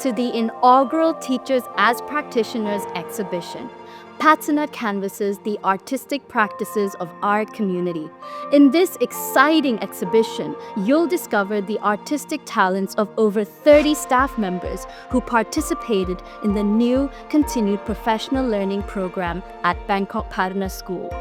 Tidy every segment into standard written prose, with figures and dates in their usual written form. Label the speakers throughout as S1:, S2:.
S1: to the inaugural Teachers as Practitioners exhibition, Patana Canvases, the artistic practices of our community. In this exciting exhibition, you'll discover the artistic talents of over 30 staff members who participated in the new continued professional learning program at Bangkok Patana School.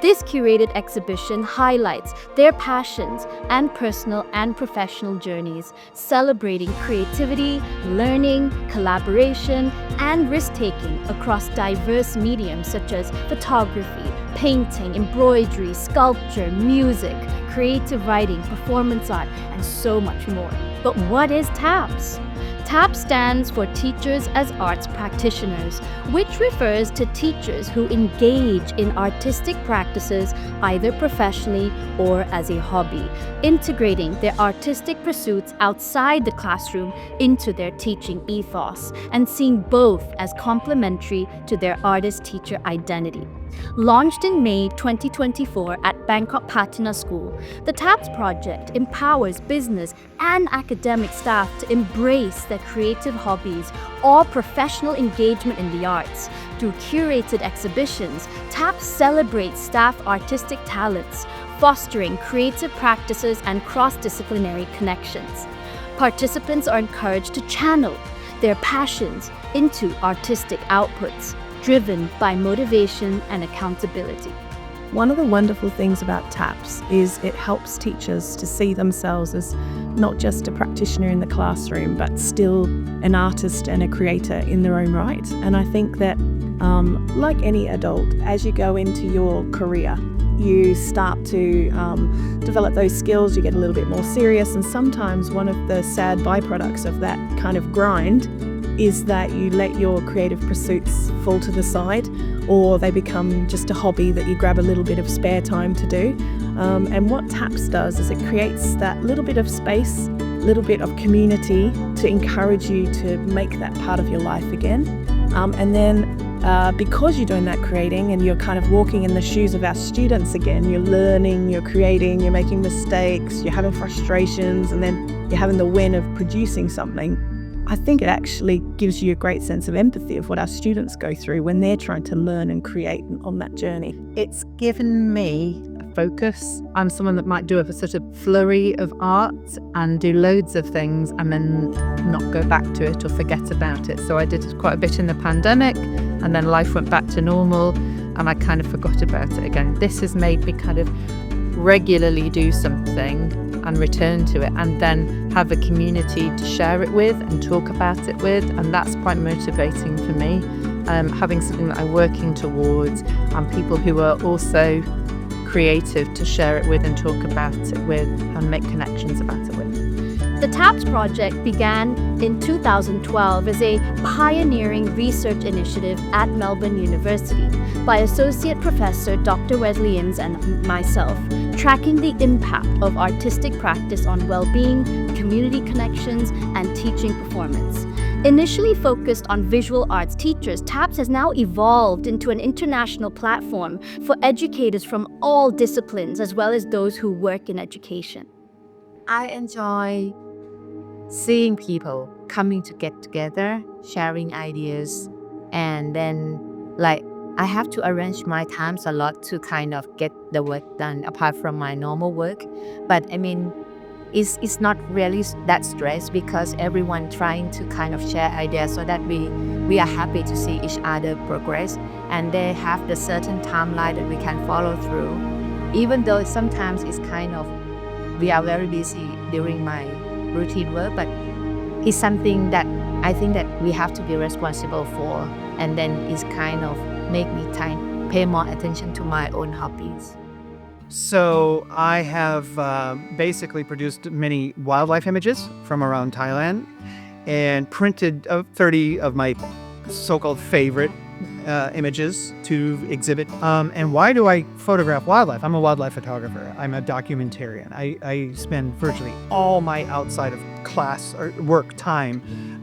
S1: This curated exhibition highlights their passions and personal and professional journeys, celebrating creativity, learning, collaboration, and risk-taking across diverse mediums such as photography, painting, embroidery, sculpture, music, creative writing, performance art, and so much more. But what is TAPS? TAPS stands for Teachers as Arts Practitioners, which refers to teachers who engage in artistic practices either professionally or as a hobby, integrating their artistic pursuits outside the classroom into their teaching ethos and seeing both as complementary to their artist-teacher identity. Launched in May 2024 at Bangkok Patana School, the TAPS project empowers business and academic staff to embrace their creative hobbies or professional engagement in the arts. Through curated exhibitions, TAPS celebrates staff artistic talents, fostering creative practices and cross-disciplinary connections. Participants are encouraged to channel their passions into artistic outputs, driven by motivation and accountability.
S2: One of the wonderful things about TAPS is it helps teachers to see themselves as not just a practitioner in the classroom, but still an artist and a creator in their own right. And I think that, like any adult, as you go into your career, you start to develop those skills, you get a little bit more serious, and sometimes one of the sad byproducts of that kind of grind is that you let your creative pursuits fall to the side, or they become just a hobby that you grab a little bit of spare time to do. And what TAPS does is it creates that little bit of space, little bit of community to encourage you to make that part of your life again. And then because you're doing that creating and you're kind of walking in the shoes of our students again, you're learning, you're creating, you're making mistakes, you're having frustrations, and then you're having the win of producing something. I think it actually gives you a great sense of empathy of what our students go through when they're trying to learn and create on that journey.
S3: It's given me a focus. I'm someone that might do a sort of flurry of art and do loads of things and then not go back to it or forget about it. So I did quite a bit in the pandemic, and then life went back to normal and I kind of forgot about it again. This has made me kind of regularly do something and return to it, and then have a community to share it with and talk about it with, and that's quite motivating for me. Having something that I'm working towards and people who are also creative to share it with and talk about it with and make connections about it with.
S1: The TAPS project began in 2012 as a pioneering research initiative at Melbourne University by Associate Professor Dr. Wesley Imms and myself, tracking the impact of artistic practice on well-being, community connections, and teaching performance. Initially focused on visual arts teachers, TAPS has now evolved into an international platform for educators from all disciplines, as well as those who work in education.
S4: I enjoy seeing people coming to get together, sharing ideas, and then I have to arrange my times a lot to kind of get the work done apart from my normal work. But I mean, it's not really that stressed because everyone trying to kind of share ideas so that we are happy to see each other progress, and they have the certain timeline that we can follow through. Even though sometimes it's kind of, we are very busy during my routine work, but it's something that I think that we have to be responsible for, and then it's kind of make me pay more attention to my own hobbies.
S5: So I have basically produced many wildlife images from around Thailand and printed 30 of my so-called favorite images to exhibit. And why do I photograph wildlife? I'm a wildlife photographer. I'm a documentarian. I spend virtually all my outside of class or work time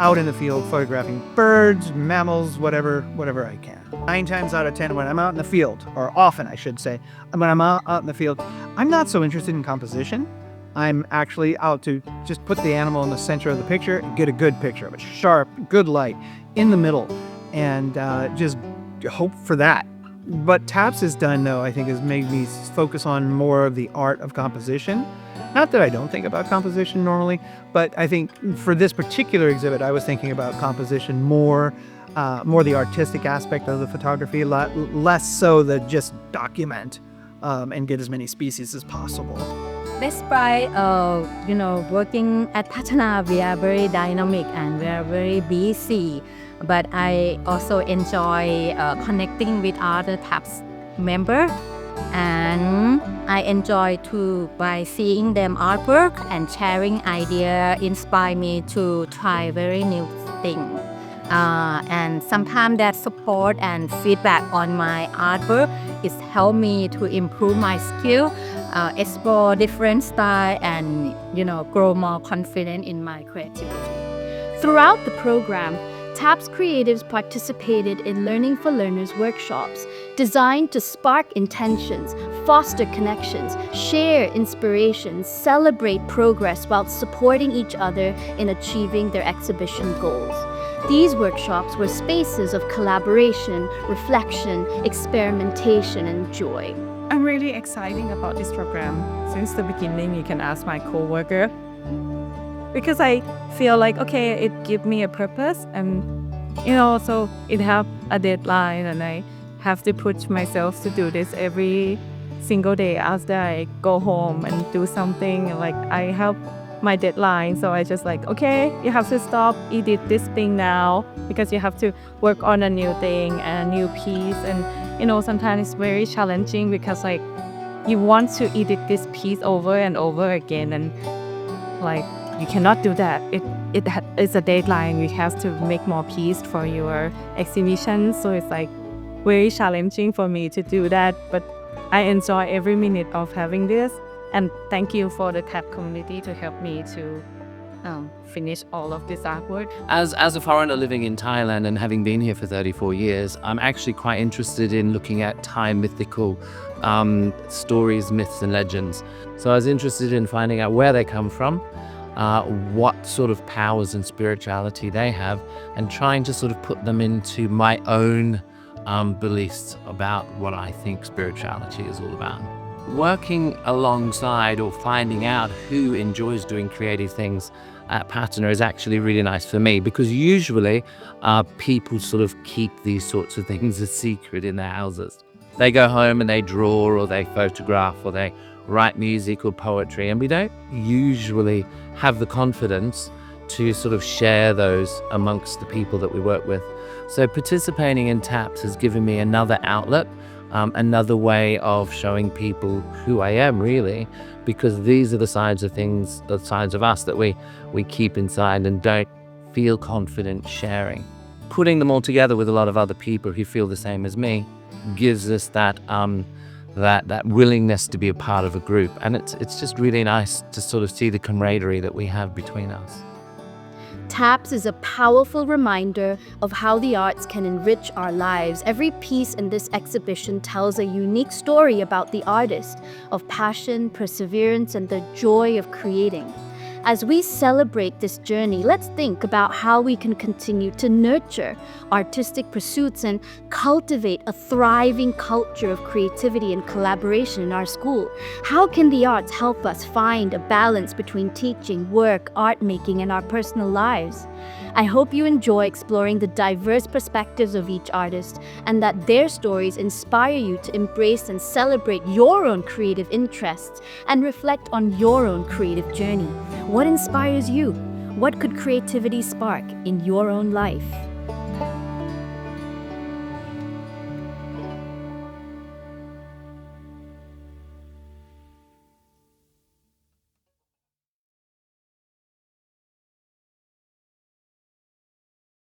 S5: out in the field photographing birds, mammals, whatever I can. 9 times out of 10 when I'm out in the field, or often I should say, when I'm out in the field, I'm not so interested in composition. I'm actually out to just put the animal in the center of the picture and get a good picture of it, sharp, good light in the middle, and just hope for that. What TAPS has done, though, I think has made me focus on more of the art of composition. Not that I don't think about composition normally, but I think for this particular exhibit, I was thinking about composition more the artistic aspect of the photography, less so the just document and get as many species as possible.
S4: Despite working at Patana, we are very dynamic and we are very busy. But I also enjoy connecting with other TAPS members, and I enjoy too by seeing them artwork and sharing idea inspire me to try very new things. And sometimes that support and feedback on my artwork is help me to improve my skill, explore different style, and grow more confident in my creativity.
S1: Throughout the program, TAPS creatives participated in Learning for Learners workshops designed to spark intentions, foster connections, share inspirations, celebrate progress while supporting each other in achieving their exhibition goals. These workshops were spaces of collaboration, reflection, experimentation, and joy.
S2: I'm really excited about this program. Since the beginning, you can ask my coworker. Because I feel like, okay, it gives me a purpose and, so it have a deadline and I have to push myself to do this every single day after I go home and do something. Like I have my deadline, so I just like, okay, you have to stop, edit this thing now because you have to work on a new thing and a new piece. And, sometimes it's very challenging because like you want to edit this piece over and over again and like, you cannot do that. It's a deadline. You have to make more pieces for your exhibition. So it's like very challenging for me to do that. But I enjoy every minute of having this. And thank you for the TAP community to help me to finish all of this artwork.
S6: As a foreigner living in Thailand and having been here for 34 years, I'm actually quite interested in looking at Thai mythical stories, myths and legends. So I was interested in finding out where they come from, what sort of powers and spirituality they have, and trying to sort of put them into my own beliefs about what I think spirituality is all about. Working alongside or finding out who enjoys doing creative things at Patana is actually really nice for me, because usually people sort of keep these sorts of things a secret in their houses. They go home and they draw or they photograph or they write music or poetry, and we don't usually have the confidence to sort of share those amongst the people that we work with. So participating in TAPS has given me another outlet, another way of showing people who I am really, because these are the sides of things, the sides of us that we keep inside and don't feel confident sharing. Putting them all together with a lot of other people who feel the same as me gives us that willingness to be a part of a group, and it's just really nice to sort of see the camaraderie that we have between us.
S1: TAPS is a powerful reminder of how the arts can enrich our lives. Every piece in this exhibition tells a unique story about the artist, of passion, perseverance, and the joy of creating. As we celebrate this journey, let's think about how we can continue to nurture artistic pursuits and cultivate a thriving culture of creativity and collaboration in our school. How can the arts help us find a balance between teaching, work, art making, and our personal lives? I hope you enjoy exploring the diverse perspectives of each artist and that their stories inspire you to embrace and celebrate your own creative interests and reflect on your own creative journey. What inspires you? What could creativity spark in your own life?